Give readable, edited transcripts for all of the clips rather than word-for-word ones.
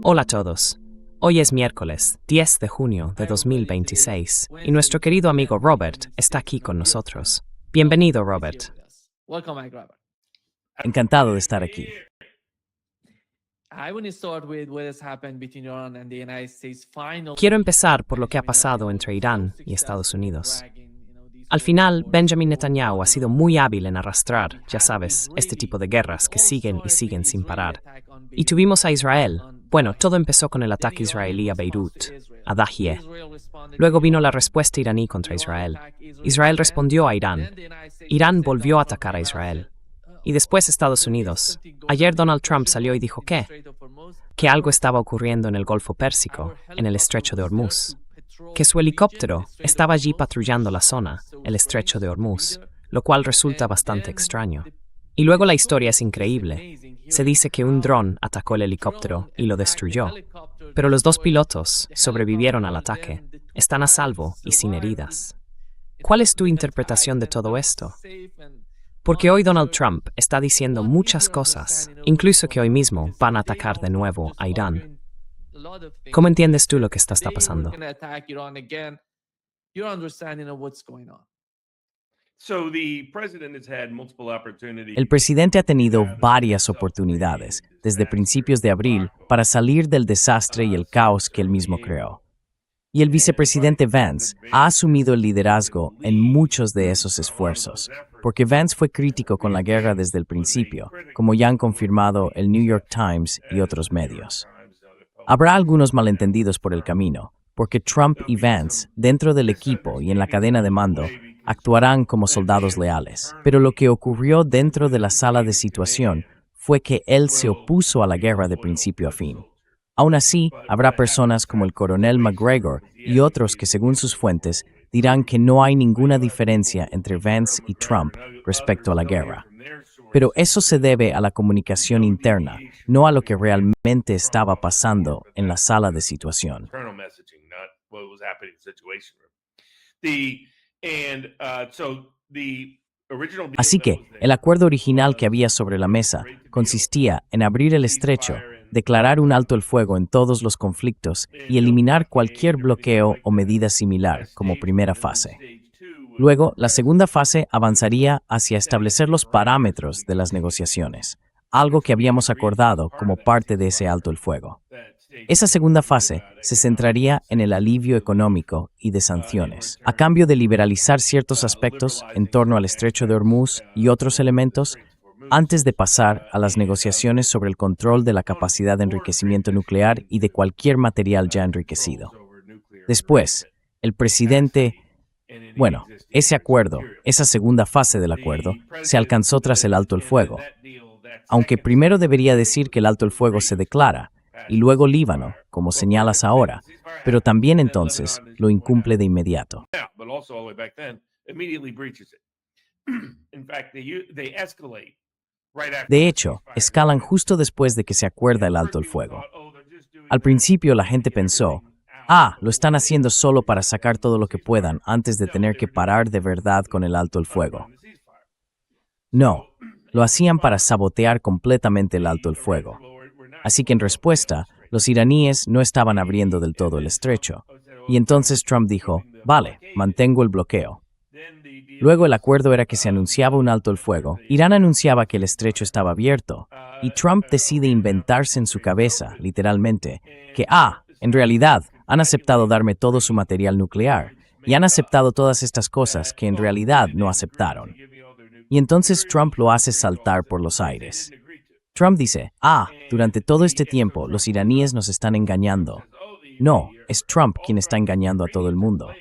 Hola a todos. Hoy es miércoles 10 de junio de 2026 y nuestro querido amigo Robert está aquí con nosotros. Bienvenido, Robert. Welcome back, Robert. Encantado de estar aquí. I want to start with what has happened between Iran and the United States final. Quiero empezar por lo que ha pasado entre Irán y Estados Unidos. Al final, Benjamin Netanyahu ha sido muy hábil en arrastrar, ya sabes, este tipo de guerras que siguen y siguen sin parar. Y tuvimos a Israel. Bueno, todo empezó con el ataque israelí a Beirut, a Dahieh. Luego vino la respuesta iraní contra Israel. Israel respondió a Irán. Irán volvió a atacar a Israel. Y después Estados Unidos. Ayer Donald Trump salió y dijo que algo estaba ocurriendo en el Golfo Pérsico, en el Estrecho de Hormuz. Que su helicóptero estaba allí patrullando la zona, el Estrecho de Hormuz, lo cual resulta bastante extraño. Y luego la historia es increíble. Se dice que un dron atacó el helicóptero y lo destruyó, pero los dos pilotos sobrevivieron al ataque, están a salvo y sin heridas. ¿Cuál es tu interpretación de todo esto? Porque hoy Donald Trump está diciendo muchas cosas, incluso que hoy mismo van a atacar de nuevo a Irán. ¿Cómo entiendes tú lo que está pasando? El presidente ha tenido varias oportunidades desde principios de abril para salir del desastre y el caos que él mismo creó. Y el vicepresidente Vance ha asumido el liderazgo en muchos de esos esfuerzos, porque Vance fue crítico con la guerra desde el principio, como ya han confirmado el New York Times y otros medios. Habrá algunos malentendidos por el camino, porque Trump y Vance, dentro del equipo y en la cadena de mando, actuarán como soldados leales. Pero lo que ocurrió dentro de la sala de situación fue que él se opuso a la guerra de principio a fin. Aún así, habrá personas como el coronel McGregor y otros que, según sus fuentes, dirán que no hay ninguna diferencia entre Vance y Trump respecto a la guerra. Pero eso se debe a la comunicación interna, no a lo que realmente estaba pasando en la sala de situación. Así que, el acuerdo original que había sobre la mesa consistía en abrir el estrecho, declarar un alto el fuego en todos los conflictos y eliminar cualquier bloqueo o medida similar como primera fase. Luego, la segunda fase avanzaría hacia establecer los parámetros de las negociaciones, algo que habíamos acordado como parte de ese alto el fuego. Esa segunda fase se centraría en el alivio económico y de sanciones, a cambio de liberalizar ciertos aspectos en torno al Estrecho de Hormuz y otros elementos, antes de pasar a las negociaciones sobre el control de la capacidad de enriquecimiento nuclear y de cualquier material ya enriquecido. Después, el presidente... ese acuerdo, esa segunda fase del acuerdo, se alcanzó tras el alto el fuego. Aunque primero debería decir que el alto el fuego se declara, y luego Líbano, como señalas ahora, pero también entonces lo incumple de inmediato. De hecho, escalan justo después de que se acuerda el alto el fuego. Al principio la gente pensó, lo están haciendo solo para sacar todo lo que puedan antes de tener que parar de verdad con el alto el fuego. No, lo hacían para sabotear completamente el alto el fuego. Así que en respuesta, los iraníes no estaban abriendo del todo el estrecho. Y entonces Trump dijo, vale, mantengo el bloqueo. Luego el acuerdo era que se anunciaba un alto el fuego, Irán anunciaba que el estrecho estaba abierto, y Trump decide inventarse en su cabeza, literalmente, que en realidad, han aceptado darme todo su material nuclear y han aceptado todas estas cosas que en realidad no aceptaron. Y entonces Trump lo hace saltar por los aires. Trump dice, durante todo este tiempo los iraníes nos están engañando. No, es Trump quien está engañando a todo el mundo.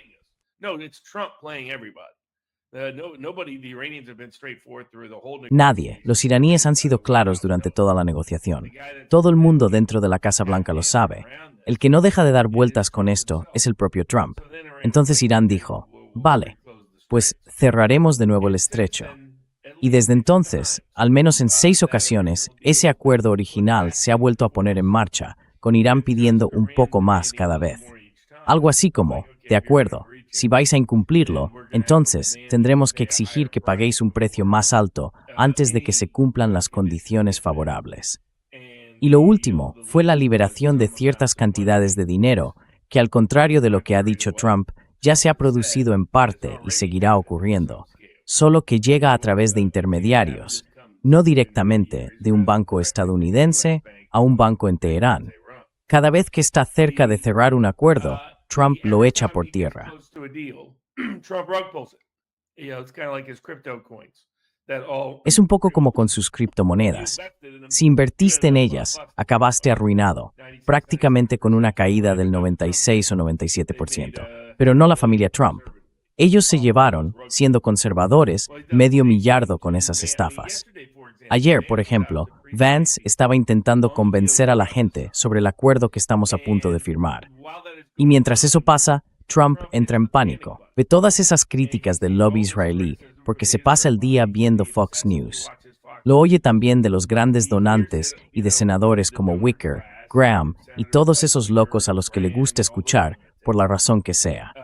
Nadie. Los iraníes han sido claros durante toda la negociación. Todo el mundo dentro de la Casa Blanca lo sabe. El que no deja de dar vueltas con esto es el propio Trump. Entonces Irán dijo, vale, pues cerraremos de nuevo el estrecho. Y desde entonces, al menos en 6 ocasiones, ese acuerdo original se ha vuelto a poner en marcha, con Irán pidiendo un poco más cada vez. Algo así como, de acuerdo, si vais a incumplirlo, entonces tendremos que exigir que paguéis un precio más alto antes de que se cumplan las condiciones favorables. Y lo último fue la liberación de ciertas cantidades de dinero, que al contrario de lo que ha dicho Trump, ya se ha producido en parte y seguirá ocurriendo, solo que llega a través de intermediarios, no directamente de un banco estadounidense a un banco en Teherán. Cada vez que está cerca de cerrar un acuerdo, Trump lo echa por tierra. Es un poco como con sus criptomonedas. Si invertiste en ellas, acabaste arruinado, prácticamente con una caída del 96 o 97%. Pero no la familia Trump. Ellos se llevaron, siendo conservadores, $500 millardo con esas estafas. Ayer, por ejemplo, Vance estaba intentando convencer a la gente sobre el acuerdo que estamos a punto de firmar. Y mientras eso pasa, Trump entra en pánico. Ve todas esas críticas del lobby israelí porque se pasa el día viendo Fox News. Lo oye también de los grandes donantes y de senadores como Wicker, Graham y todos esos locos a los que le gusta escuchar por la razón que sea.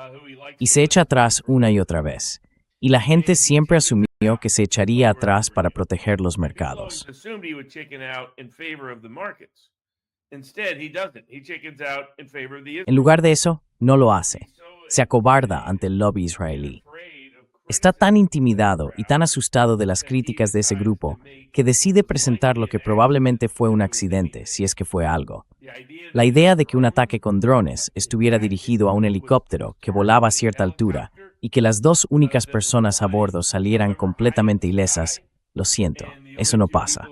Y se echa atrás una y otra vez. Y la gente siempre asumió que se echaría atrás para proteger los mercados. En lugar de eso, no lo hace. Se acobarda ante el lobby israelí. Está tan intimidado y tan asustado de las críticas de ese grupo que decide presentar lo que probablemente fue un accidente, si es que fue algo. La idea de que un ataque con drones estuviera dirigido a un helicóptero que volaba a cierta altura y que las dos únicas personas a bordo salieran completamente ilesas, lo siento, eso no pasa.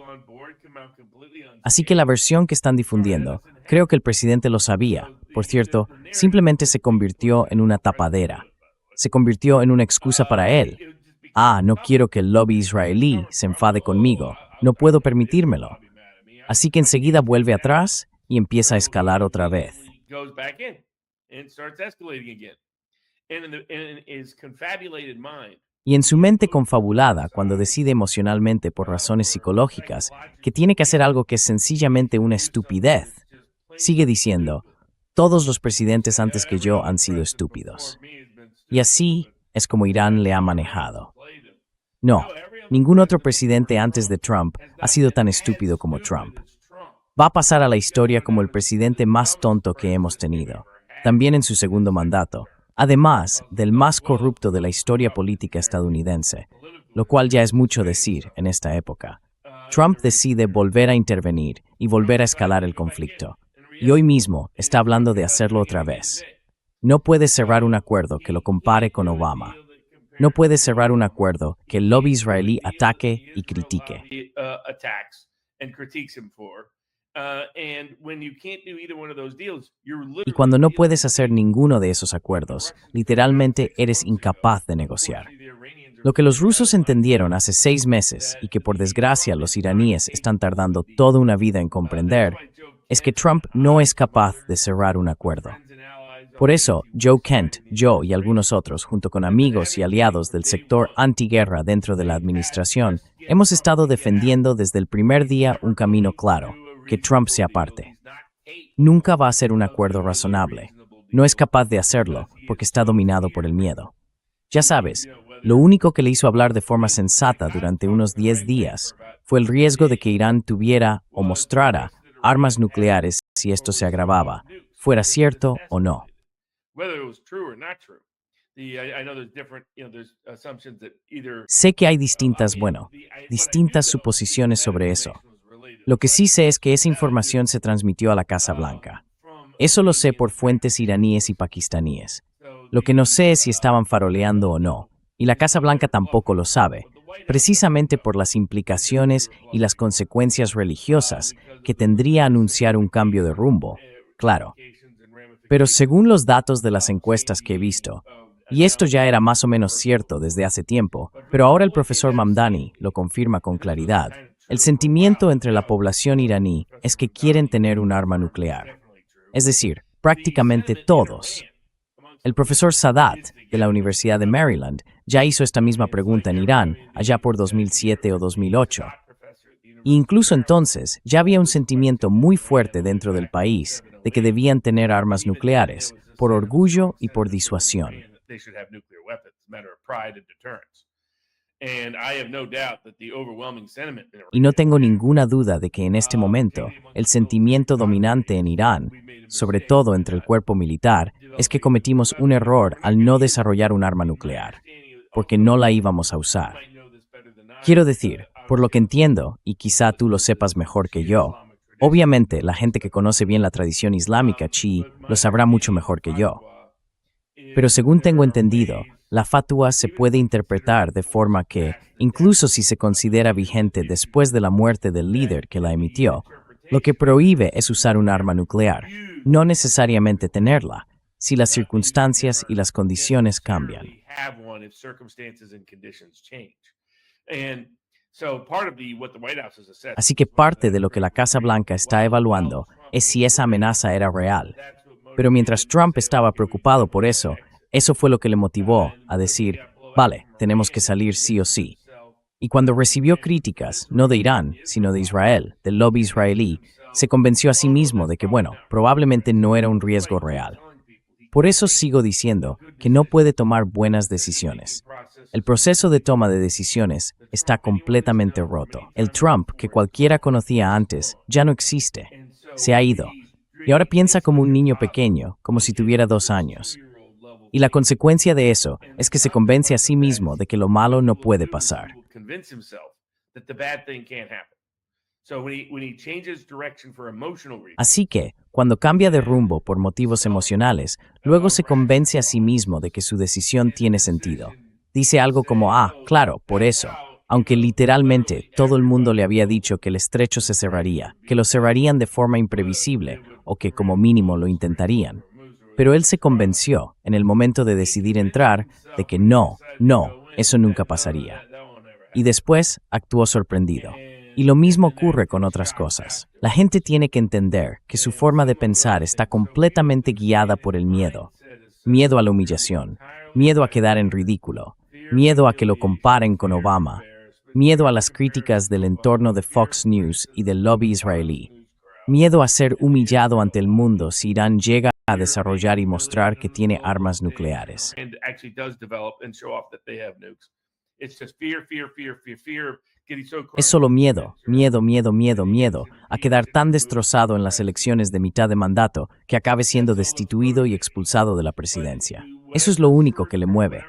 Así que la versión que están difundiendo, creo que el presidente lo sabía, por cierto, simplemente se convirtió en una tapadera. Se convirtió en una excusa para él. No quiero que el lobby israelí se enfade conmigo, no puedo permitírmelo. Así que enseguida vuelve atrás y empieza a escalar otra vez. Y en su mente confabulada, cuando decide emocionalmente por razones psicológicas que tiene que hacer algo que es sencillamente una estupidez, sigue diciendo, todos los presidentes antes que yo han sido estúpidos. Y así es como Irán le ha manejado. No, ningún otro presidente antes de Trump ha sido tan estúpido como Trump. Va a pasar a la historia como el presidente más tonto que hemos tenido, también en su segundo mandato, además del más corrupto de la historia política estadounidense, lo cual ya es mucho decir en esta época. Trump decide volver a intervenir y volver a escalar el conflicto, y hoy mismo está hablando de hacerlo otra vez. No puede cerrar un acuerdo que lo compare con Obama. No puede cerrar un acuerdo que el lobby israelí ataque y critique. Y cuando no puedes hacer ninguno de esos acuerdos, literalmente eres incapaz de negociar. Lo que los rusos entendieron hace 6 meses y que por desgracia los iraníes están tardando toda una vida en comprender, es que Trump no es capaz de cerrar un acuerdo. Por eso, Joe Kent, yo y algunos otros, junto con amigos y aliados del sector antiguerra dentro de la administración, hemos estado defendiendo desde el primer día un camino claro, que Trump se aparte. Nunca va a ser un acuerdo razonable. No es capaz de hacerlo porque está dominado por el miedo. Ya sabes, lo único que le hizo hablar de forma sensata durante unos 10 días fue el riesgo de que Irán tuviera o mostrara armas nucleares si esto se agravaba, fuera cierto o no. Sé que hay distintas suposiciones sobre eso. Lo que sí sé es que esa información se transmitió a la Casa Blanca. Eso lo sé por fuentes iraníes y pakistaníes. Lo que no sé es si estaban faroleando o no, y la Casa Blanca tampoco lo sabe, precisamente por las implicaciones y las consecuencias religiosas que tendría anunciar un cambio de rumbo, claro. Pero según los datos de las encuestas que he visto, y esto ya era más o menos cierto desde hace tiempo, pero ahora el profesor Mamdani lo confirma con claridad, el sentimiento entre la población iraní es que quieren tener un arma nuclear. Es decir, prácticamente todos. El profesor Sadat, de la Universidad de Maryland, ya hizo esta misma pregunta en Irán, allá por 2007 o 2008. E incluso entonces, ya había un sentimiento muy fuerte dentro del país de que debían tener armas nucleares, por orgullo y por disuasión. Y no tengo ninguna duda de que en este momento el sentimiento dominante en Irán, sobre todo entre el cuerpo militar, es que cometimos un error al no desarrollar un arma nuclear, porque no la íbamos a usar. Quiero decir, por lo que entiendo, y quizá tú lo sepas mejor que yo, obviamente la gente que conoce bien la tradición islámica chií lo sabrá mucho mejor que yo. Pero según tengo entendido, la fatwa se puede interpretar de forma que, incluso si se considera vigente después de la muerte del líder que la emitió, lo que prohíbe es usar un arma nuclear, no necesariamente tenerla, si las circunstancias y las condiciones cambian. Así que parte de lo que la Casa Blanca está evaluando es si esa amenaza era real. Pero mientras Trump estaba preocupado por eso, eso fue lo que le motivó a decir, vale, tenemos que salir sí o sí. Y cuando recibió críticas, no de Irán, sino de Israel, del lobby israelí, se convenció a sí mismo de que, bueno, probablemente no era un riesgo real. Por eso sigo diciendo que no puede tomar buenas decisiones. El proceso de toma de decisiones está completamente roto. El Trump que cualquiera conocía antes ya no existe. Se ha ido. Y ahora piensa como un niño pequeño, como si tuviera 2 años. Y la consecuencia de eso es que se convence a sí mismo de que lo malo no puede pasar. Así que, cuando cambia de rumbo por motivos emocionales, luego se convence a sí mismo de que su decisión tiene sentido. Dice algo como, claro, por eso. Aunque literalmente todo el mundo le había dicho que el estrecho se cerraría, que lo cerrarían de forma imprevisible o que como mínimo lo intentarían. Pero él se convenció, en el momento de decidir entrar, de que no, eso nunca pasaría. Y después actuó sorprendido. Y lo mismo ocurre con otras cosas. La gente tiene que entender que su forma de pensar está completamente guiada por el miedo. Miedo a la humillación, miedo a quedar en ridículo, miedo a que lo comparen con Obama, miedo a las críticas del entorno de Fox News y del lobby israelí, miedo a ser humillado ante el mundo si Irán llega a desarrollar y mostrar que tiene armas nucleares. Es solo miedo a quedar tan destrozado en las elecciones de mitad de mandato que acabe siendo destituido y expulsado de la presidencia. Eso es lo único que le mueve.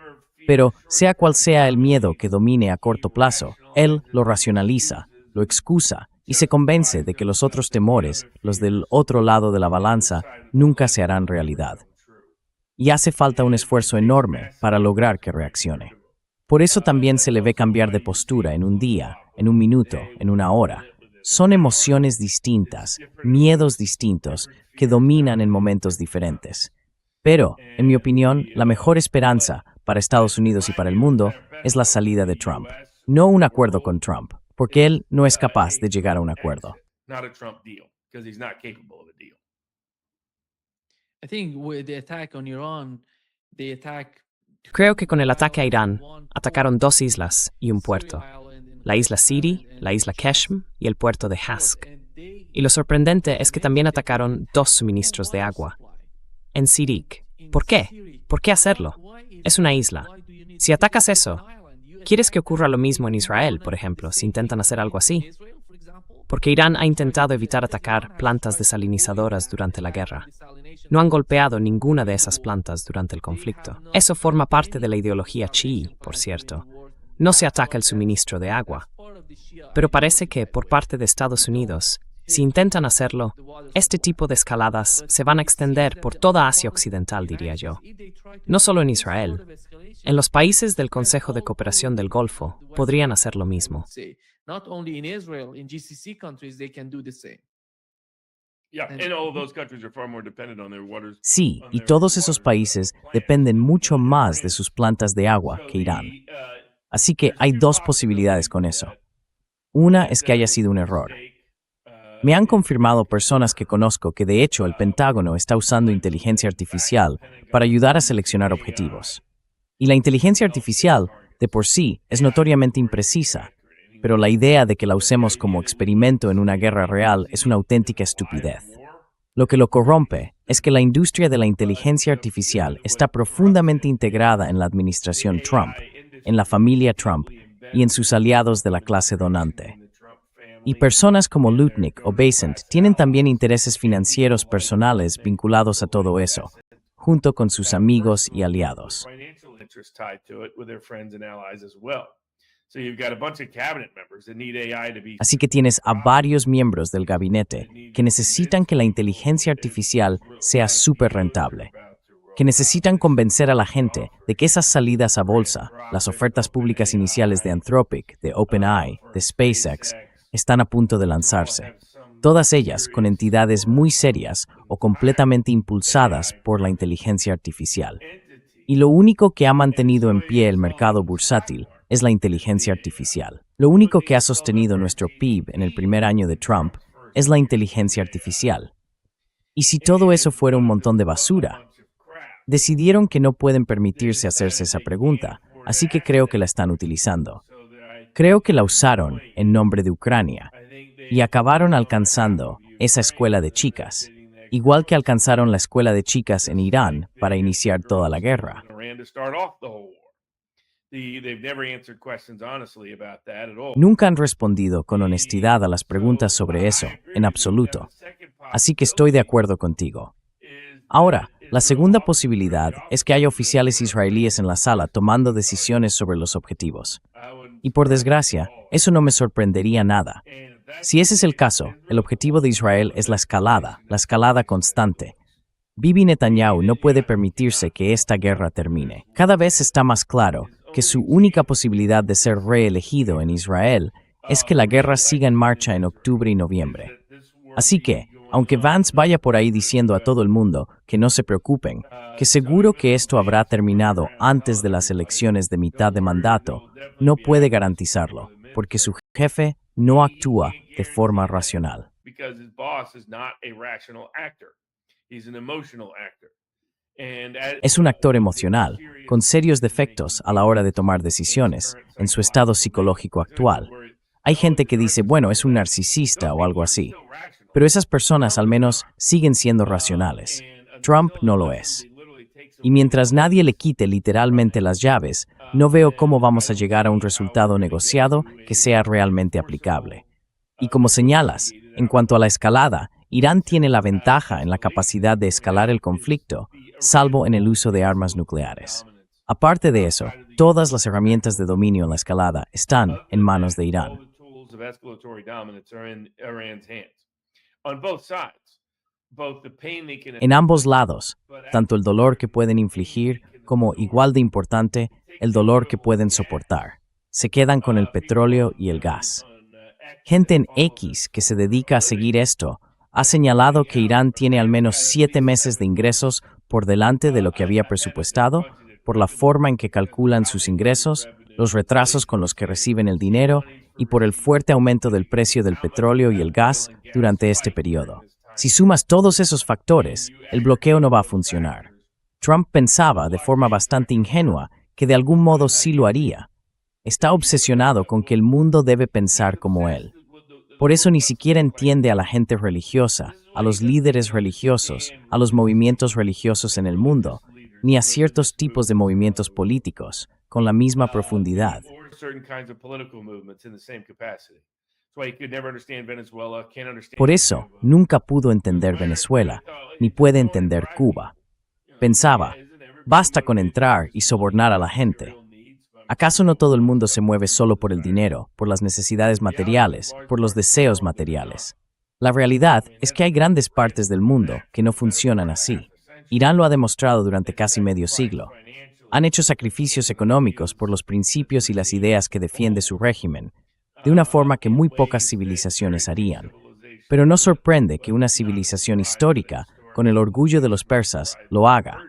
Pero, sea cual sea el miedo que domine a corto plazo, él lo racionaliza, lo excusa y se convence de que los otros temores, los del otro lado de la balanza, nunca se harán realidad. Y hace falta un esfuerzo enorme para lograr que reaccione. Por eso también se le ve cambiar de postura en un día, en un minuto, en una hora. Son emociones distintas, miedos distintos, que dominan en momentos diferentes. Pero, en mi opinión, la mejor esperanza para Estados Unidos y para el mundo es la salida de Trump. No un acuerdo con Trump, porque él no es capaz de llegar a un acuerdo. Creo que con el ataque a Irán, atacaron 2 islas y un puerto. La isla Siri, la isla Keshm y el puerto de Hask. Y lo sorprendente es que también atacaron 2 suministros de agua. En Sirik. ¿Por qué? ¿Por qué hacerlo? Es una isla. Si atacas eso, ¿quieres que ocurra lo mismo en Israel, por ejemplo, si intentan hacer algo así? Porque Irán ha intentado evitar atacar plantas desalinizadoras durante la guerra. No han golpeado ninguna de esas plantas durante el conflicto. Eso forma parte de la ideología chií, por cierto. No se ataca el suministro de agua. Pero parece que, por parte de Estados Unidos, si intentan hacerlo, este tipo de escaladas se van a extender por toda Asia Occidental, diría yo. No solo en Israel. En los países del Consejo de Cooperación del Golfo podrían hacer lo mismo. Sí, y todos esos países dependen mucho más de sus plantas de agua que Irán. Así que hay 2 posibilidades con eso. Una es que haya sido un error. Me han confirmado personas que conozco que de hecho el Pentágono está usando inteligencia artificial para ayudar a seleccionar objetivos. Y la inteligencia artificial, de por sí, es notoriamente imprecisa, pero la idea de que la usemos como experimento en una guerra real es una auténtica estupidez. Lo que lo corrompe es que la industria de la inteligencia artificial está profundamente integrada en la administración Trump, en la familia Trump, y en sus aliados de la clase donante. Y personas como Lutnick o Basant tienen también intereses financieros personales vinculados a todo eso, junto con sus amigos y aliados. Así que tienes a varios miembros del gabinete que necesitan que la inteligencia artificial sea súper rentable, que necesitan convencer a la gente de que esas salidas a bolsa, las ofertas públicas iniciales de Anthropic, de OpenAI, de SpaceX, están a punto de lanzarse. Todas ellas con entidades muy serias o completamente impulsadas por la inteligencia artificial. Y lo único que ha mantenido en pie el mercado bursátil es la inteligencia artificial. Lo único que ha sostenido nuestro PIB en el primer año de Trump es la inteligencia artificial. Y si todo eso fuera un montón de basura, decidieron que no pueden permitirse hacerse esa pregunta, así que creo que la están utilizando. Creo que la usaron en nombre de Ucrania y acabaron alcanzando esa escuela de chicas, igual que alcanzaron la escuela de chicas en Irán para iniciar toda la guerra. Nunca han respondido con honestidad a las preguntas sobre eso, en absoluto. Así que estoy de acuerdo contigo. Ahora, la segunda posibilidad es que haya oficiales israelíes en la sala tomando decisiones sobre los objetivos. Y por desgracia, eso no me sorprendería nada. Si ese es el caso, el objetivo de Israel es la escalada constante. Bibi Netanyahu no puede permitirse que esta guerra termine. Cada vez está más claro que su única posibilidad de ser reelegido en Israel es que la guerra siga en marcha en octubre y noviembre. Así que, aunque Vance vaya por ahí diciendo a todo el mundo que no se preocupen, que seguro que esto habrá terminado antes de las elecciones de mitad de mandato, no puede garantizarlo, porque su jefe no actúa de forma racional. Es un actor emocional, con serios defectos a la hora de tomar decisiones, en su estado psicológico actual. Hay gente que dice, bueno, es un narcisista o algo así. Pero esas personas al menos siguen siendo racionales. Trump no lo es. Y mientras nadie le quite literalmente las llaves, no veo cómo vamos a llegar a un resultado negociado que sea realmente aplicable. Y como señalas, en cuanto a la escalada, Irán tiene la ventaja en la capacidad de escalar el conflicto, salvo en el uso de armas nucleares. Aparte de eso, todas las herramientas de dominio en la escalada están en manos de Irán. En ambos lados, tanto el dolor que pueden infligir como, igual de importante, el dolor que pueden soportar. Se quedan con el petróleo y el gas. Gente en X que se dedica a seguir esto ha señalado que Irán tiene al menos 7 meses de ingresos por delante de lo que había presupuestado, por la forma en que calculan sus ingresos, los retrasos con los que reciben el dinero y por el fuerte aumento del precio del petróleo y el gas durante este periodo. Si sumas todos esos factores, el bloqueo no va a funcionar. Trump pensaba, de forma bastante ingenua, que de algún modo sí lo haría. Está obsesionado con que el mundo debe pensar como él. Por eso ni siquiera entiende a la gente religiosa, a los líderes religiosos, a los movimientos religiosos en el mundo, ni a ciertos tipos de movimientos políticos, con la misma profundidad. Por eso, nunca pudo entender Venezuela, ni puede entender Cuba. Pensaba, basta con entrar y sobornar a la gente. ¿Acaso no todo el mundo se mueve solo por el dinero, por las necesidades materiales, por los deseos materiales? La realidad es que hay grandes partes del mundo que no funcionan así. Irán lo ha demostrado durante casi medio siglo. Han hecho sacrificios económicos por los principios y las ideas que defiende su régimen, de una forma que muy pocas civilizaciones harían. Pero no sorprende que una civilización histórica, con el orgullo de los persas, lo haga.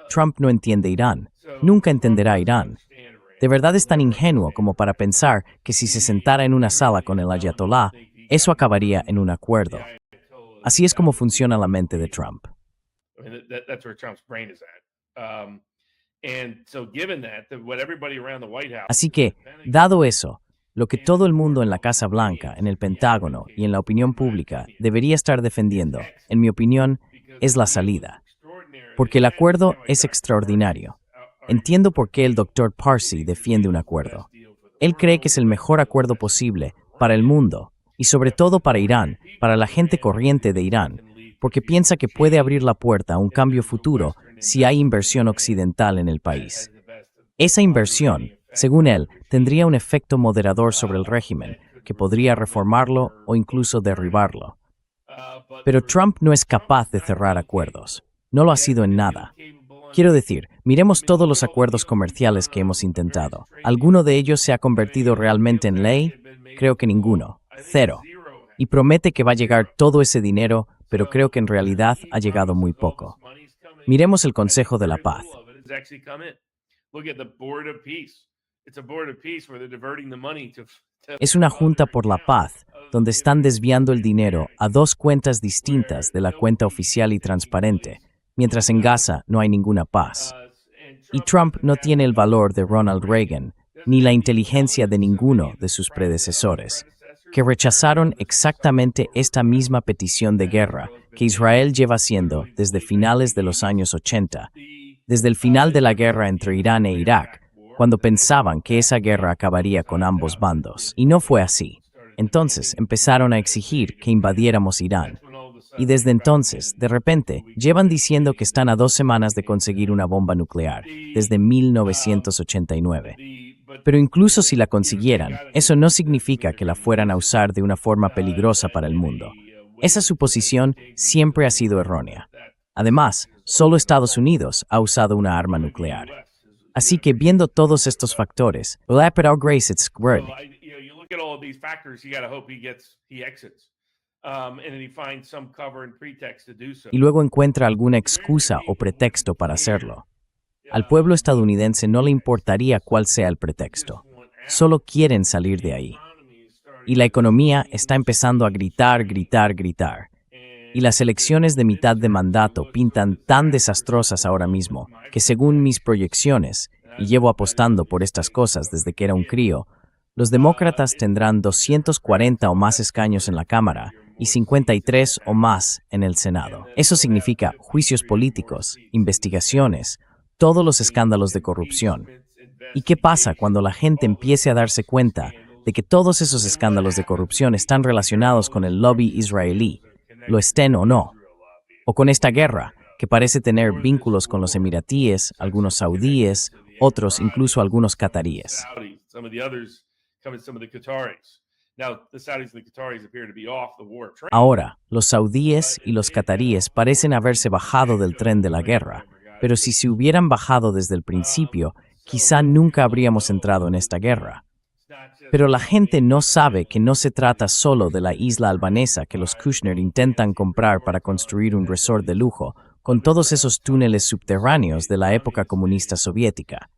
Trump no entiende Irán, nunca entenderá Irán. ¿De verdad es tan ingenuo como para pensar que si se sentara en una sala con el ayatolá, eso acabaría en un acuerdo? Así es como funciona la mente de Trump. Así que, dado eso, lo que todo el mundo en la Casa Blanca, en el Pentágono y en la opinión pública debería estar defendiendo, en mi opinión, es la salida. Porque el acuerdo es extraordinario. Entiendo por qué el Dr. Parsi defiende un acuerdo. Él cree que es el mejor acuerdo posible para el mundo y sobre todo para Irán, para la gente corriente de Irán, porque piensa que puede abrir la puerta a un cambio futuro si hay inversión occidental en el país. Esa inversión, según él, tendría un efecto moderador sobre el régimen, que podría reformarlo o incluso derribarlo. Pero Trump no es capaz de cerrar acuerdos. No lo ha sido en nada. Quiero decir, miremos todos los acuerdos comerciales que hemos intentado. ¿Alguno de ellos se ha convertido realmente en ley? Creo que ninguno. Cero. Y promete que va a llegar todo ese dinero, pero creo que en realidad ha llegado muy poco. Miremos el Consejo de la Paz. Es una junta por la paz, donde están desviando el dinero a dos cuentas distintas de la cuenta oficial y transparente, mientras en Gaza no hay ninguna paz. Y Trump no tiene el valor de Ronald Reagan, ni la inteligencia de ninguno de sus predecesores, que rechazaron exactamente esta misma petición de guerra que Israel lleva haciendo desde finales de los años 80, desde el final de la guerra entre Irán e Irak, cuando pensaban que esa guerra acabaría con ambos bandos. Y no fue así. Entonces empezaron a exigir que invadiéramos Irán. Y desde entonces, de repente, llevan diciendo que están a 2 semanas de conseguir una bomba nuclear, desde 1989. Pero incluso si la consiguieran, eso no significa que la fueran a usar de una forma peligrosa para el mundo. Esa suposición siempre ha sido errónea. Además, solo Estados Unidos ha usado una arma nuclear. Así que viendo todos estos factores, Grace it's squared. Y luego encuentra alguna excusa o pretexto para hacerlo. Al pueblo estadounidense no le importaría cuál sea el pretexto. Solo quieren salir de ahí. Y la economía está empezando a gritar. Y las elecciones de mitad de mandato pintan tan desastrosas ahora mismo que según mis proyecciones, y llevo apostando por estas cosas desde que era un crío, los demócratas tendrán 240 o más escaños en la Cámara y 53 o más en el Senado. Eso significa juicios políticos, investigaciones, todos los escándalos de corrupción. ¿Y qué pasa cuando la gente empiece a darse cuenta de que todos esos escándalos de corrupción están relacionados con el lobby israelí, lo estén o no? O con esta guerra, que parece tener vínculos con los emiratíes, algunos saudíes, otros incluso algunos cataríes. Ahora, los saudíes y los cataríes parecen haberse bajado del tren de la guerra, pero si se hubieran bajado desde el principio, quizá nunca habríamos entrado en esta guerra. Pero la gente no sabe que no se trata solo de la isla albanesa que los Kushner intentan comprar para construir un resort de lujo, con todos esos túneles subterráneos de la época comunista soviética.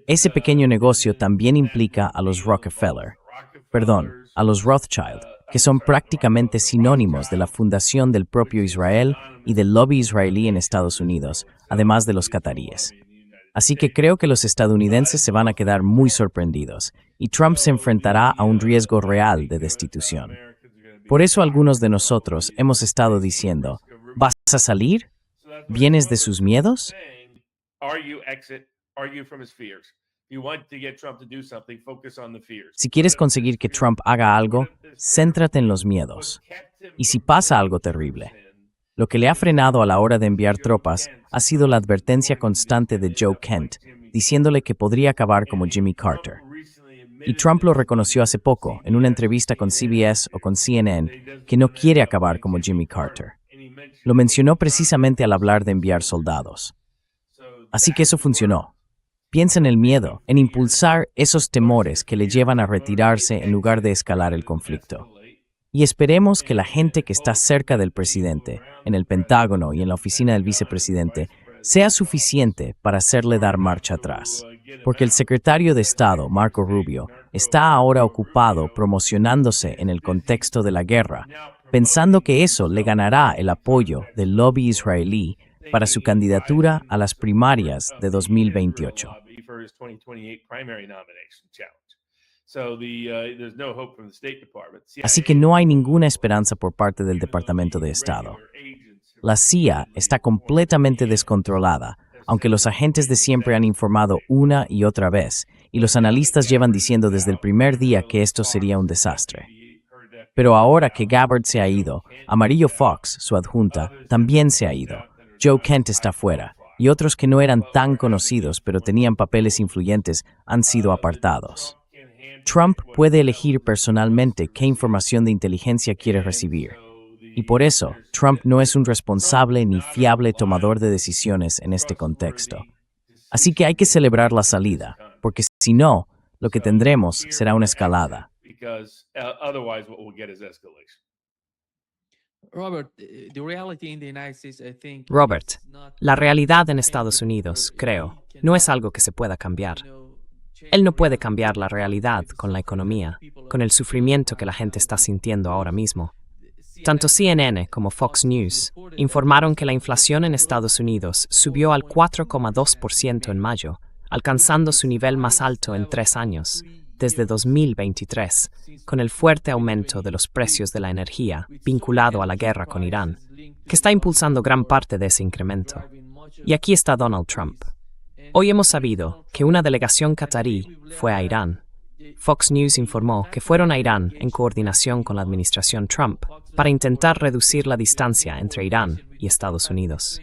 Ese pequeño negocio también implica a los a los Rothschild, que son prácticamente sinónimos de la fundación del propio Israel y del lobby israelí en Estados Unidos, además de los cataríes. Así que creo que los estadounidenses se van a quedar muy sorprendidos, y Trump se enfrentará a un riesgo real de destitución. Por eso algunos de nosotros hemos estado diciendo, ¿vas a salir? ¿Vienes de sus miedos? Si quieres conseguir que Trump haga algo, céntrate en los miedos. Y si pasa algo terrible, lo que le ha frenado a la hora de enviar tropas ha sido la advertencia constante de Joe Kent, diciéndole que podría acabar como Jimmy Carter. Y Trump lo reconoció hace poco, en una entrevista con CBS o con CNN, que no quiere acabar como Jimmy Carter. Lo mencionó precisamente al hablar de enviar soldados. Así que eso funcionó. Piensa en el miedo, en impulsar esos temores que le llevan a retirarse en lugar de escalar el conflicto. Y esperemos que la gente que está cerca del presidente, en el Pentágono y en la oficina del vicepresidente, sea suficiente para hacerle dar marcha atrás. Porque el secretario de Estado, Marco Rubio, está ahora ocupado promocionándose en el contexto de la guerra, pensando que eso le ganará el apoyo del lobby israelí para su candidatura a las primarias de 2028. Así que no hay ninguna esperanza por parte del Departamento de Estado. La CIA está completamente descontrolada, aunque los agentes de siempre han informado una y otra vez, y los analistas llevan diciendo desde el primer día que esto sería un desastre. Pero ahora que Gabbard se ha ido, Amarillo Fox, su adjunta, también se ha ido. Joe Kent está fuera, y otros que no eran tan conocidos pero tenían papeles influyentes han sido apartados. Trump puede elegir personalmente qué información de inteligencia quiere recibir. Y por eso, Trump no es un responsable ni fiable tomador de decisiones en este contexto. Así que hay que celebrar la salida, porque si no, lo que tendremos será una escalada. Robert, la realidad en Estados Unidos, creo, no es algo que se pueda cambiar. Él no puede cambiar la realidad con la economía, con el sufrimiento que la gente está sintiendo ahora mismo. Tanto CNN como Fox News informaron que la inflación en Estados Unidos subió al 4,2% en mayo, alcanzando su nivel más alto en 3 años, desde 2023, con el fuerte aumento de los precios de la energía vinculado a la guerra con Irán, que está impulsando gran parte de ese incremento. Y aquí está Donald Trump. Hoy hemos sabido que una delegación catarí fue a Irán. Fox News informó que fueron a Irán en coordinación con la administración Trump para intentar reducir la distancia entre Irán y Estados Unidos.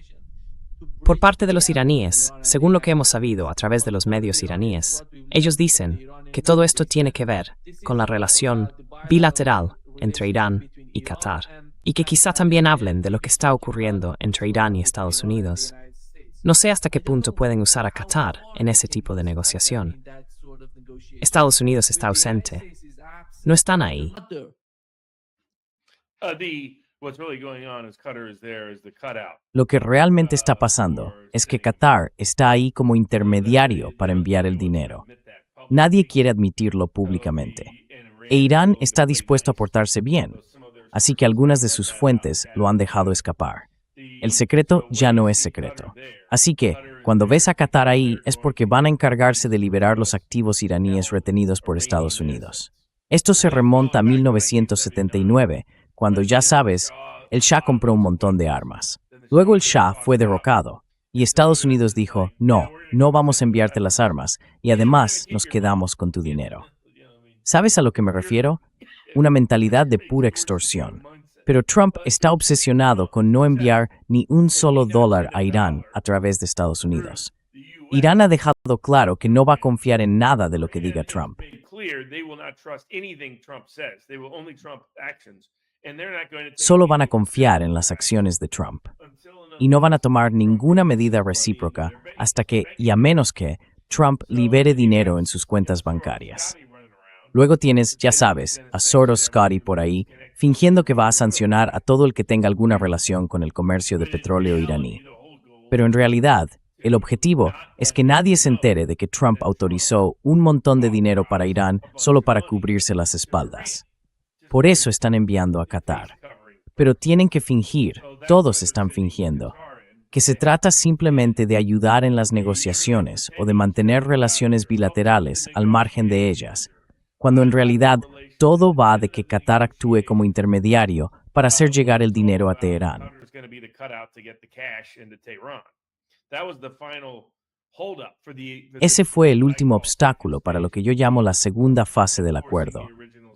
Por parte de los iraníes, según lo que hemos sabido a través de los medios iraníes, ellos dicen que todo esto tiene que ver con la relación bilateral entre Irán y Qatar, y que quizá también hablen de lo que está ocurriendo entre Irán y Estados Unidos. No sé hasta qué punto pueden usar a Qatar en ese tipo de negociación. Estados Unidos está ausente. No están ahí. Lo que realmente está pasando es que Qatar está ahí como intermediario para enviar el dinero. Nadie quiere admitirlo públicamente. E Irán está dispuesto a portarse bien, así que algunas de sus fuentes lo han dejado escapar. El secreto ya no es secreto. Así que, cuando ves a Qatar ahí, es porque van a encargarse de liberar los activos iraníes retenidos por Estados Unidos. Esto se remonta a 1979, cuando, ya sabes, el Shah compró un montón de armas. Luego el Shah fue derrocado, y Estados Unidos dijo, no vamos a enviarte las armas, y además nos quedamos con tu dinero. ¿Sabes a lo que me refiero? Una mentalidad de pura extorsión. Pero Trump está obsesionado con no enviar ni un solo dólar a Irán a través de Estados Unidos. Irán ha dejado claro que no va a confiar en nada de lo que diga Trump. Solo van a confiar en las acciones de Trump. Y no van a tomar ninguna medida recíproca hasta que, y a menos que, Trump libere dinero en sus cuentas bancarias. Luego tienes, ya sabes, a Soros Scotty por ahí, fingiendo que va a sancionar a todo el que tenga alguna relación con el comercio de petróleo iraní. Pero en realidad, el objetivo es que nadie se entere de que Trump autorizó un montón de dinero para Irán solo para cubrirse las espaldas. Por eso están enviando a Qatar. Pero tienen que fingir, todos están fingiendo, que se trata simplemente de ayudar en las negociaciones o de mantener relaciones bilaterales al margen de ellas, cuando en realidad todo va de que Qatar actúe como intermediario para hacer llegar el dinero a Teherán. Ese fue el último obstáculo para lo que yo llamo la segunda fase del acuerdo,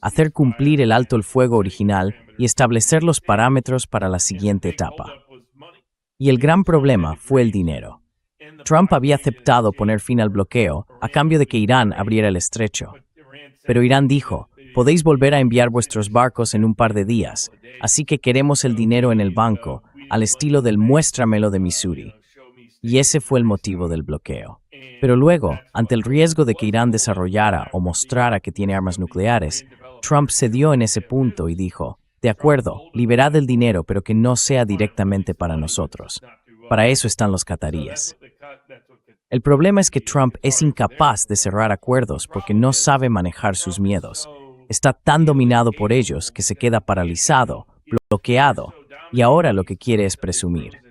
hacer cumplir el alto el fuego original y establecer los parámetros para la siguiente etapa. Y el gran problema fue el dinero. Trump había aceptado poner fin al bloqueo a cambio de que Irán abriera el estrecho. Pero Irán dijo, podéis volver a enviar vuestros barcos en un par de días, así que queremos el dinero en el banco, al estilo del muéstramelo de Missouri. Y ese fue el motivo del bloqueo. Pero luego, ante el riesgo de que Irán desarrollara o mostrara que tiene armas nucleares, Trump cedió en ese punto y dijo, de acuerdo, liberad el dinero, pero que no sea directamente para nosotros. Para eso están los cataríes. El problema es que Trump es incapaz de cerrar acuerdos porque no sabe manejar sus miedos. Está tan dominado por ellos que se queda paralizado, bloqueado, y ahora lo que quiere es presumir.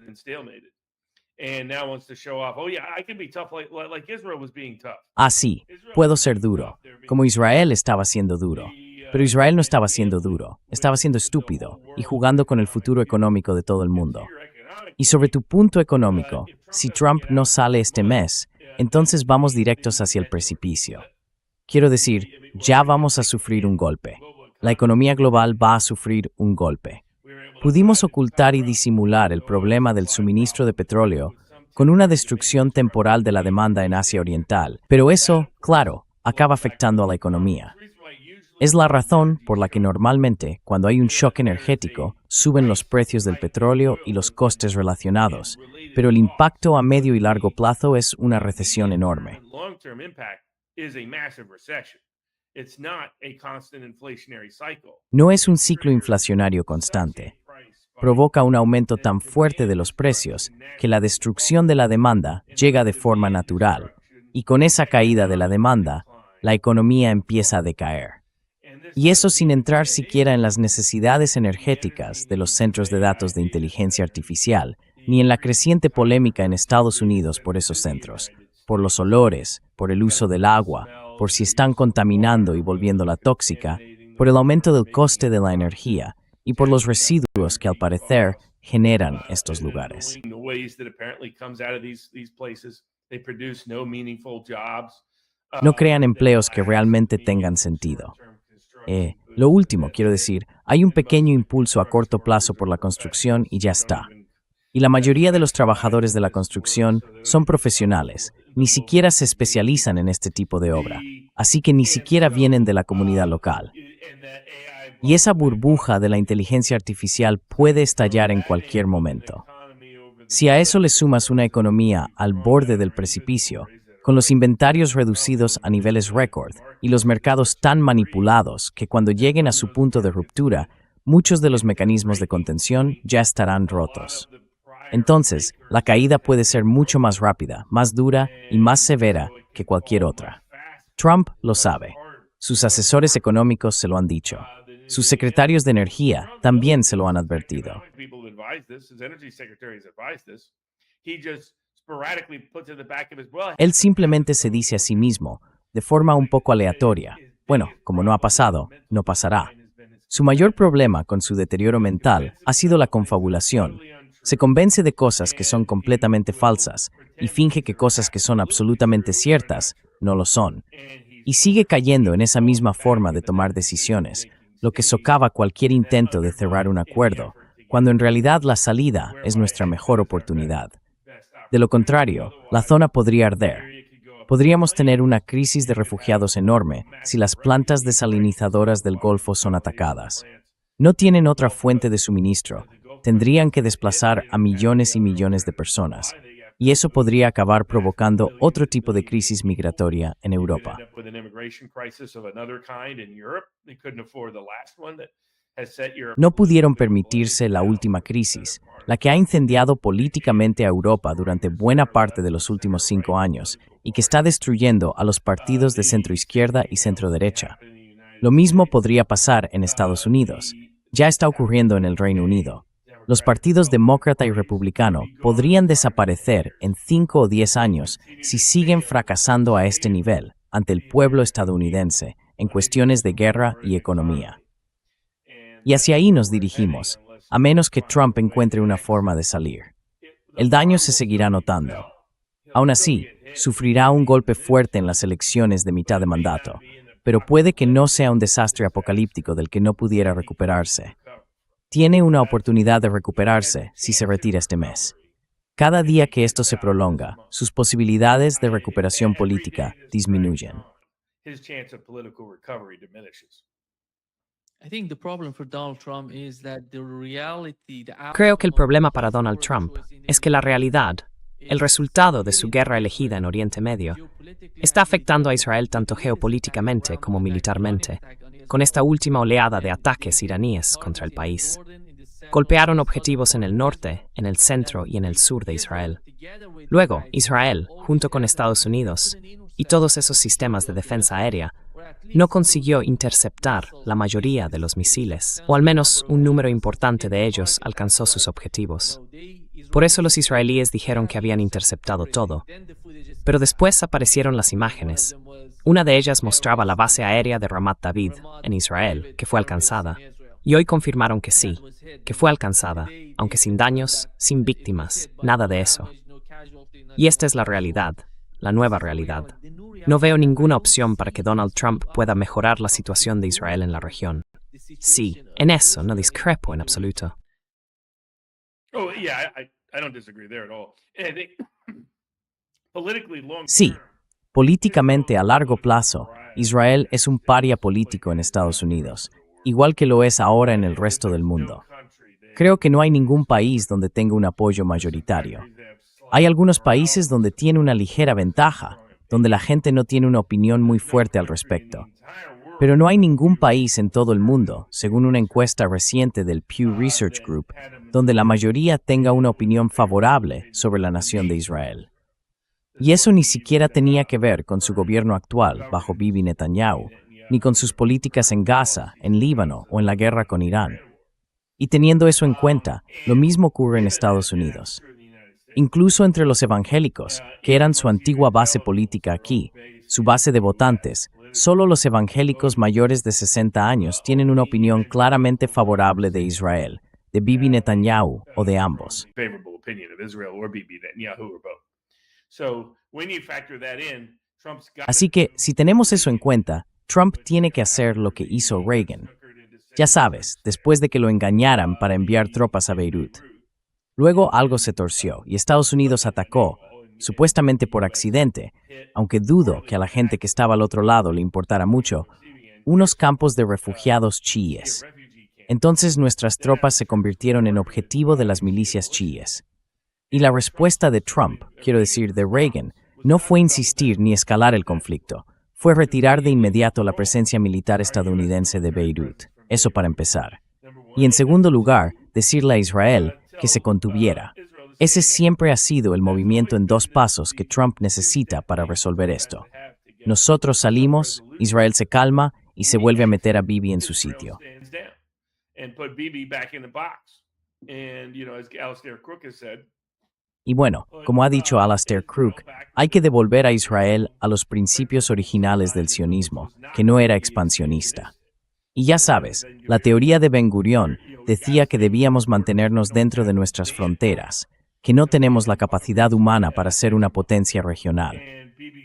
Sí, puedo ser duro, como Israel estaba siendo duro. Pero Israel no estaba siendo duro, estaba siendo estúpido y jugando con el futuro económico de todo el mundo. Y sobre tu punto económico, si Trump no sale este mes, entonces vamos directos hacia el precipicio. Quiero decir, ya vamos a sufrir un golpe. La economía global va a sufrir un golpe. Pudimos ocultar y disimular el problema del suministro de petróleo con una destrucción temporal de la demanda en Asia Oriental, pero eso, claro, acaba afectando a la economía. Es la razón por la que normalmente, cuando hay un shock energético, suben los precios del petróleo y los costes relacionados, pero el impacto a medio y largo plazo es una recesión enorme. No es un ciclo inflacionario constante. Provoca un aumento tan fuerte de los precios que la destrucción de la demanda llega de forma natural, y con esa caída de la demanda, la economía empieza a decaer. Y eso sin entrar siquiera en las necesidades energéticas de los centros de datos de inteligencia artificial, ni en la creciente polémica en Estados Unidos por esos centros, por los olores, por el uso del agua, por si están contaminando y volviéndola tóxica, por el aumento del coste de la energía y por los residuos que al parecer generan estos lugares. No crean empleos que realmente tengan sentido. Lo último, quiero decir, hay un pequeño impulso a corto plazo por la construcción y ya está. Y la mayoría de los trabajadores de la construcción son profesionales, ni siquiera se especializan en este tipo de obra, así que ni siquiera vienen de la comunidad local. Y esa burbuja de la inteligencia artificial puede estallar en cualquier momento. Si a eso le sumas una economía al borde del precipicio, con los inventarios reducidos a niveles récord y los mercados tan manipulados que cuando lleguen a su punto de ruptura, muchos de los mecanismos de contención ya estarán rotos. Entonces, la caída puede ser mucho más rápida, más dura y más severa que cualquier otra. Trump lo sabe. Sus asesores económicos se lo han dicho. Sus secretarios de energía también se lo han advertido. Él simplemente se dice a sí mismo, de forma un poco aleatoria, bueno, como no ha pasado, no pasará. Su mayor problema con su deterioro mental ha sido la confabulación. Se convence de cosas que son completamente falsas y finge que cosas que son absolutamente ciertas no lo son. Y sigue cayendo en esa misma forma de tomar decisiones, lo que socava cualquier intento de cerrar un acuerdo, cuando en realidad la salida es nuestra mejor oportunidad. De lo contrario, la zona podría arder. Podríamos tener una crisis de refugiados enorme si las plantas desalinizadoras del Golfo son atacadas. No tienen otra fuente de suministro. Tendrían que desplazar a millones y millones de personas, y eso podría acabar provocando otro tipo de crisis migratoria en Europa. No pudieron permitirse la última crisis, la que ha incendiado políticamente a Europa durante buena parte de los últimos 5 años y que está destruyendo a los partidos de centroizquierda y centroderecha. Lo mismo podría pasar en Estados Unidos. Ya está ocurriendo en el Reino Unido. Los partidos demócrata y republicano podrían desaparecer en 5 o 10 años si siguen fracasando a este nivel ante el pueblo estadounidense en cuestiones de guerra y economía. Y hacia ahí nos dirigimos, a menos que Trump encuentre una forma de salir. El daño se seguirá notando. Aún así, sufrirá un golpe fuerte en las elecciones de mitad de mandato, pero puede que no sea un desastre apocalíptico del que no pudiera recuperarse. Tiene una oportunidad de recuperarse si se retira este mes. Cada día que esto se prolonga, sus posibilidades de recuperación política disminuyen. Creo que el problema para Donald Trump es que la realidad, el resultado de su guerra elegida en Oriente Medio, está afectando a Israel tanto geopolíticamente como militarmente, con esta última oleada de ataques iraníes contra el país. Golpearon objetivos en el norte, en el centro y en el sur de Israel. Luego, Israel, junto con Estados Unidos y todos esos sistemas de defensa aérea, no consiguió interceptar la mayoría de los misiles, o al menos un número importante de ellos alcanzó sus objetivos. Por eso los israelíes dijeron que habían interceptado todo. Pero después aparecieron las imágenes. Una de ellas mostraba la base aérea de Ramat David, en Israel, que fue alcanzada. Y hoy confirmaron que sí, que fue alcanzada, aunque sin daños, sin víctimas, nada de eso. Y esta es la realidad. la nueva realidad. No veo ninguna opción para que Donald Trump pueda mejorar la situación de Israel en la región. Sí, en eso no discrepo en absoluto. Oh, yeah, I don't disagree there at all. And I think politically long Sí, term, políticamente a largo plazo, Israel es un paria político en Estados Unidos, igual que lo es ahora en el resto del mundo. Creo que no hay ningún país donde tenga un apoyo mayoritario. Hay algunos países donde tiene una ligera ventaja, donde la gente no tiene una opinión muy fuerte al respecto. Pero no hay ningún país en todo el mundo, según una encuesta reciente del Pew Research Group, donde la mayoría tenga una opinión favorable sobre la nación de Israel. Y eso ni siquiera tenía que ver con su gobierno actual, bajo Bibi Netanyahu, ni con sus políticas en Gaza, en Líbano o en la guerra con Irán. Y teniendo eso en cuenta, lo mismo ocurre en Estados Unidos. Incluso entre los evangélicos, que eran su antigua base política aquí, su base de votantes, solo los evangélicos mayores de 60 años tienen una opinión claramente favorable de Israel, de Bibi Netanyahu o de ambos. favorable opinion of Israel or Bibi Netanyahu or both. So when you factor that in, Trump's got Así que, si tenemos eso en cuenta, Trump tiene que hacer lo que hizo Reagan. Ya sabes, después de que lo engañaran para enviar tropas a Beirut. Luego algo se torció y Estados Unidos atacó, supuestamente por accidente, aunque dudo que a la gente que estaba al otro lado le importara mucho, unos campos de refugiados chiíes. Entonces nuestras tropas se convirtieron en objetivo de las milicias chiíes. Y la respuesta de Trump, quiero decir de Reagan, no fue insistir ni escalar el conflicto, fue retirar de inmediato la presencia militar estadounidense de Beirut, eso para empezar. Y en segundo lugar, decirle a Israel que se contuviera. Ese siempre ha sido el movimiento en dos pasos que Trump necesita para resolver esto. Nosotros salimos, Israel se calma y se vuelve a meter a Bibi en su sitio. stands down and put Bibi back in the box. And, as Alistair Crook has said, Y bueno, como ha dicho Alastair Crook, hay que devolver a Israel a los principios originales del sionismo, que no era expansionista. Y ya sabes, la teoría de Ben Gurión decía que debíamos mantenernos dentro de nuestras fronteras, que no tenemos la capacidad humana para ser una potencia regional.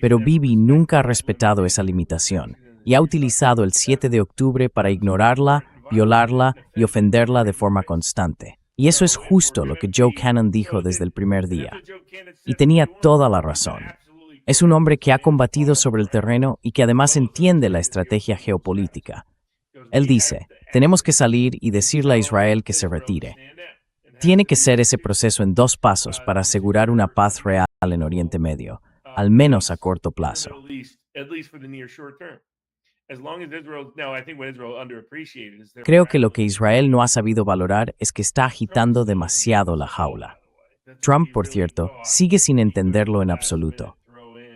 Pero Bibi nunca ha respetado esa limitación y ha utilizado el 7 de octubre para ignorarla, violarla y ofenderla de forma constante. Y eso es justo lo que Joe Cannon dijo desde el primer día. Y tenía toda la razón. Es un hombre que ha combatido sobre el terreno y que además entiende la estrategia geopolítica. Él dice, tenemos que salir y decirle a Israel que se retire. Tiene que ser ese proceso en dos pasos para asegurar una paz real en Oriente Medio, al menos a corto plazo. at least for the near short term. As long as Israel, now I think what Israel underappreciated is their Creo que lo que Israel no ha sabido valorar es que está agitando demasiado la jaula. Trump, por cierto, sigue sin entenderlo en absoluto.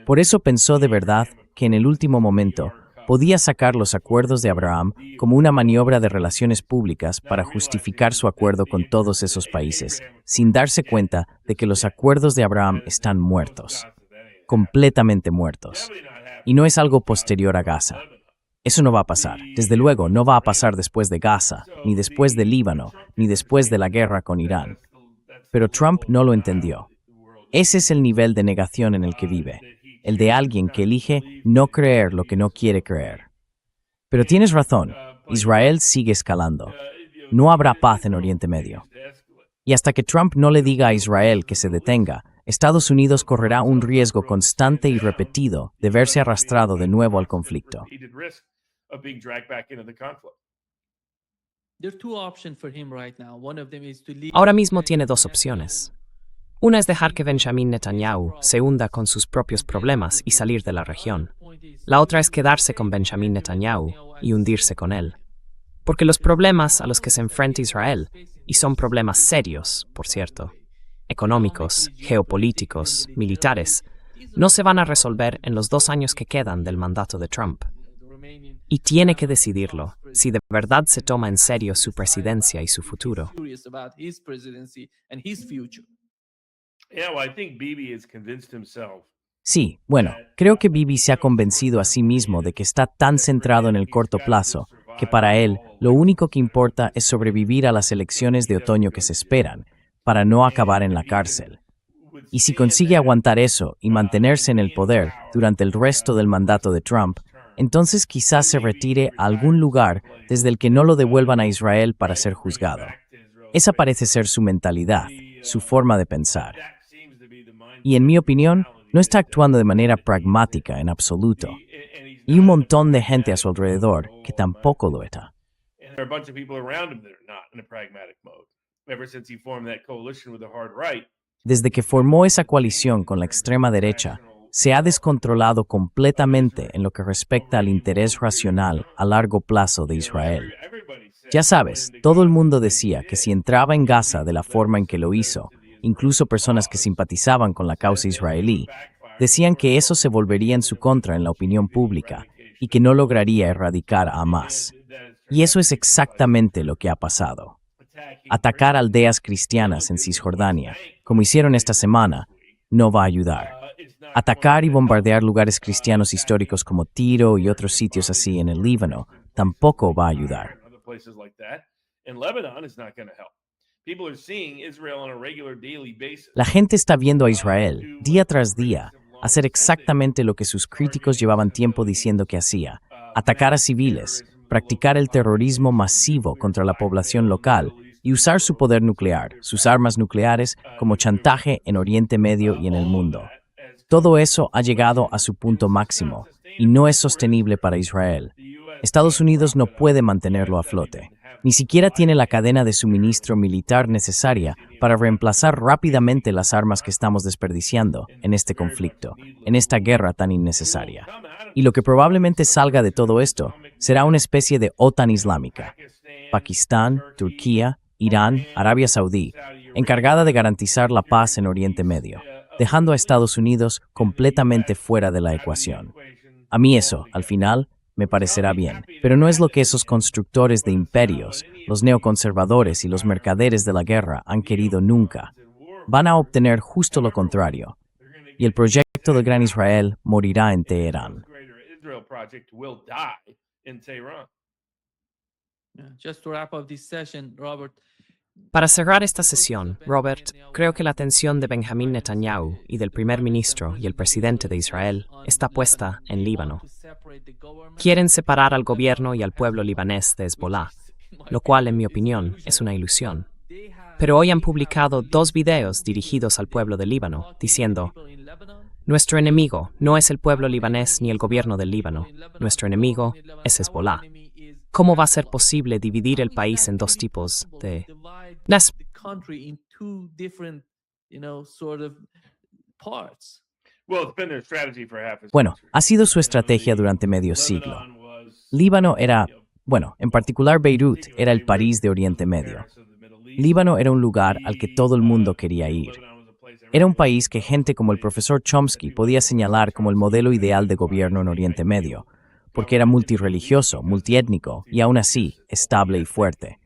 Por eso pensó de verdad que en el último momento podía sacar los acuerdos de Abraham como una maniobra de relaciones públicas para justificar su acuerdo con todos esos países, sin darse cuenta de que los acuerdos de Abraham están muertos, completamente muertos. Y no es algo posterior a Gaza. Eso no va a pasar. Desde luego, no va a pasar después de Gaza, ni después de Líbano, ni después de la guerra con Irán. Pero Trump no lo entendió. Ese es el nivel de negación en el que vive, el de alguien que elige no creer lo que no quiere creer. Pero tienes razón, Israel sigue escalando. No habrá paz en Oriente Medio. Y hasta que Trump no le diga a Israel que se detenga, Estados Unidos correrá un riesgo constante y repetido de verse arrastrado de nuevo al conflicto. repeated risk of being dragged back into the conflict. There are two options for him right now. One of them is to leave. Ahora mismo tiene dos opciones. Una es dejar que Benjamin Netanyahu se hunda con sus propios problemas y salir de la región. La otra es quedarse con Benjamin Netanyahu y hundirse con él. Porque los problemas a los que se enfrenta Israel, y son problemas serios, por cierto, económicos, geopolíticos, militares, no se van a resolver en los 2 años que quedan del mandato de Trump. Y tiene que decidirlo, si de verdad se toma en serio su presidencia y su futuro. Curious about his presidency and his future. Yeah, well, I think Bibi has convinced himself. Sí, bueno, creo que Bibi se ha convencido a sí mismo de que está tan centrado en el corto plazo que para él lo único que importa es sobrevivir a las elecciones de otoño que se esperan, para no acabar en la cárcel. Y si consigue aguantar eso y mantenerse en el poder durante el resto del mandato de Trump, entonces quizás se retire a algún lugar desde el que no lo devuelvan a Israel para ser juzgado. Esa parece ser su mentalidad, su forma de pensar. Y en mi opinión, no está actuando de manera pragmática en absoluto. Y un montón de gente a su alrededor que tampoco lo está. And there are a bunch of people around him that are not in a pragmatic mode. Ever since he formed that coalition with the hard right, Desde que formó esa coalición con la extrema derecha, se ha descontrolado completamente en lo que respecta al interés racional a largo plazo de Israel. Ya sabes, todo el mundo decía que si entraba en Gaza de la forma en que lo hizo, incluso personas que simpatizaban con la causa israelí, decían que eso se volvería en su contra en la opinión pública y que no lograría erradicar a Hamás. Y eso es exactamente lo que ha pasado. Atacar aldeas cristianas en Cisjordania, como hicieron esta semana, no va a ayudar. Atacar y bombardear lugares cristianos históricos como Tiro y otros sitios así en el Líbano tampoco va a ayudar. other places like that, in Lebanon is not going to help. People are seeing Israel on a regular daily basis. La gente está viendo a Israel, día tras día, hacer exactamente lo que sus críticos llevaban tiempo diciendo que hacía: atacar a civiles, practicar el terrorismo masivo contra la población local y usar su poder nuclear, sus armas nucleares, como chantaje en Oriente Medio y en el mundo. Todo eso ha llegado a su punto máximo y no es sostenible para Israel. Estados Unidos no puede mantenerlo a flote. Ni siquiera tiene la cadena de suministro militar necesaria para reemplazar rápidamente las armas que estamos desperdiciando en este conflicto, en esta guerra tan innecesaria. Y lo que probablemente salga de todo esto será una especie de OTAN islámica. Pakistán, Turquía, Irán, Arabia Saudí, encargada de garantizar la paz en Oriente Medio, dejando a Estados Unidos completamente fuera de la ecuación. A mí eso, al final, me parecerá bien, pero no es lo que esos constructores de imperios, los neoconservadores y los mercaderes de la guerra han querido nunca. Van a obtener justo lo contrario, y el proyecto del Gran Israel morirá en Teherán. Israel project will die in Tehran. Just to wrap up this session, Robert. Para cerrar esta sesión, Robert, creo que la atención de Benjamín Netanyahu y del primer ministro y el presidente de Israel está puesta en Líbano. Quieren separar al gobierno y al pueblo libanés de Hezbollah, lo cual, en mi opinión, es una ilusión. Pero hoy han publicado 2 videos dirigidos al pueblo de Líbano, diciendo: nuestro enemigo no es el pueblo libanés ni el gobierno del Líbano, nuestro enemigo es Hezbollah. ¿Cómo va a ser posible dividir el país en 2 tipos de... Bueno, ha sido su estrategia durante medio siglo. Líbano era, en particular Beirut, era el París de Oriente Medio. Líbano era un lugar al que todo el mundo quería ir. Era un país que gente como el profesor Chomsky podía señalar como el modelo ideal de gobierno en Oriente Medio, porque era multirreligioso, multiétnico y aún así estable y fuerte.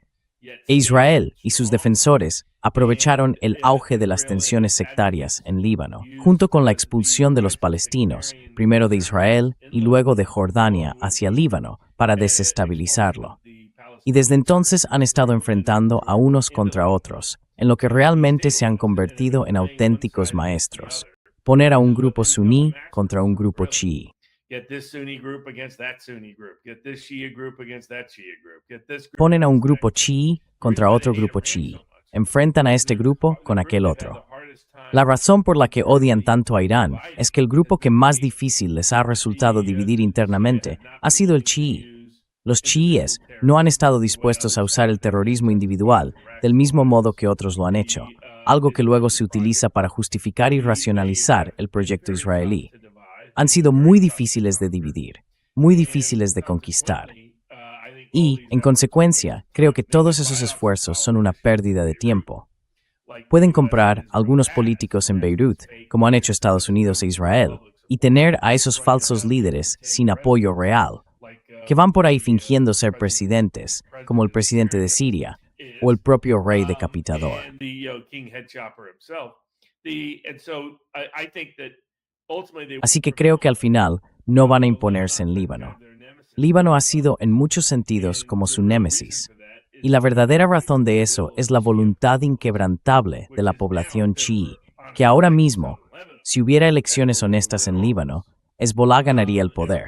E Israel y sus defensores aprovecharon el auge de las tensiones sectarias en Líbano, junto con la expulsión de los palestinos, primero de Israel y luego de Jordania hacia Líbano, para desestabilizarlo. Y desde entonces han estado enfrentando a unos contra otros, en lo que realmente se han convertido en auténticos maestros. Poner a un grupo suní contra un grupo chií. Ponen a un grupo chií contra otro grupo chií. Enfrentan a este grupo con aquel otro. La razón por la que odian tanto a Irán es que el grupo que más difícil les ha resultado dividir internamente ha sido el chií. Los chiíes no han estado dispuestos a usar el terrorismo individual del mismo modo que otros lo han hecho, algo que luego se utiliza para justificar y racionalizar el proyecto israelí. Han sido muy difíciles de dividir, muy difíciles de conquistar. Y, en consecuencia, creo que todos esos esfuerzos son una pérdida de tiempo. Pueden comprar algunos políticos en Beirut, como han hecho Estados Unidos e Israel, y tener a esos falsos líderes sin apoyo real, que van por ahí fingiendo ser presidentes, como el presidente de Siria, o el propio rey decapitador. Así que creo que al final no van a imponerse en Líbano. Líbano ha sido en muchos sentidos como su némesis, y la verdadera razón de eso es la voluntad inquebrantable de la población chií, que ahora mismo, si hubiera elecciones honestas en Líbano, Hezbollah ganaría el poder.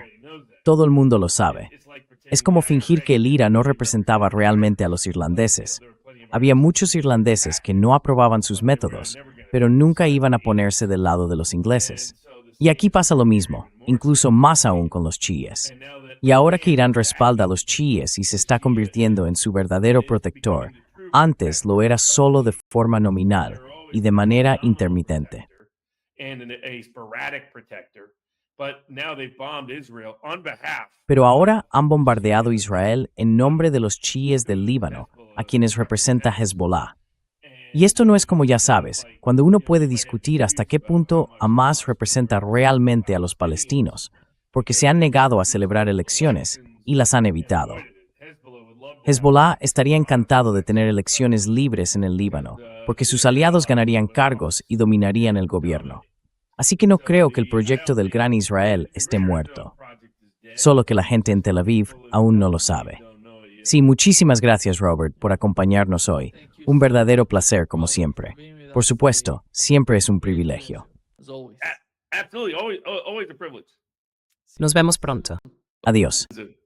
Todo el mundo lo sabe. Es como fingir que el IRA no representaba realmente a los irlandeses. Había muchos irlandeses que no aprobaban sus métodos, pero nunca iban a ponerse del lado de los ingleses. Y aquí pasa lo mismo, incluso más aún con los chiíes. Y ahora que Irán respalda a los chiíes y se está convirtiendo en su verdadero protector, antes lo era solo de forma nominal y de manera intermitente. Pero ahora han bombardeado Israel en nombre de los chiíes del Líbano, a quienes representa Hezbollah. Y esto no es como ya sabes, cuando uno puede discutir hasta qué punto Hamas representa realmente a los palestinos, porque se han negado a celebrar elecciones y las han evitado. Hezbollah estaría encantado de tener elecciones libres en el Líbano, porque sus aliados ganarían cargos y dominarían el gobierno. Así que no creo que el proyecto del Gran Israel esté muerto. Solo que la gente en Tel Aviv aún no lo sabe. Sí, muchísimas gracias, Robert, por acompañarnos hoy. Un verdadero placer, como siempre. Por supuesto, siempre es un privilegio. As always. Absolutely, always a privilege. Nos vemos pronto. Adiós. Is it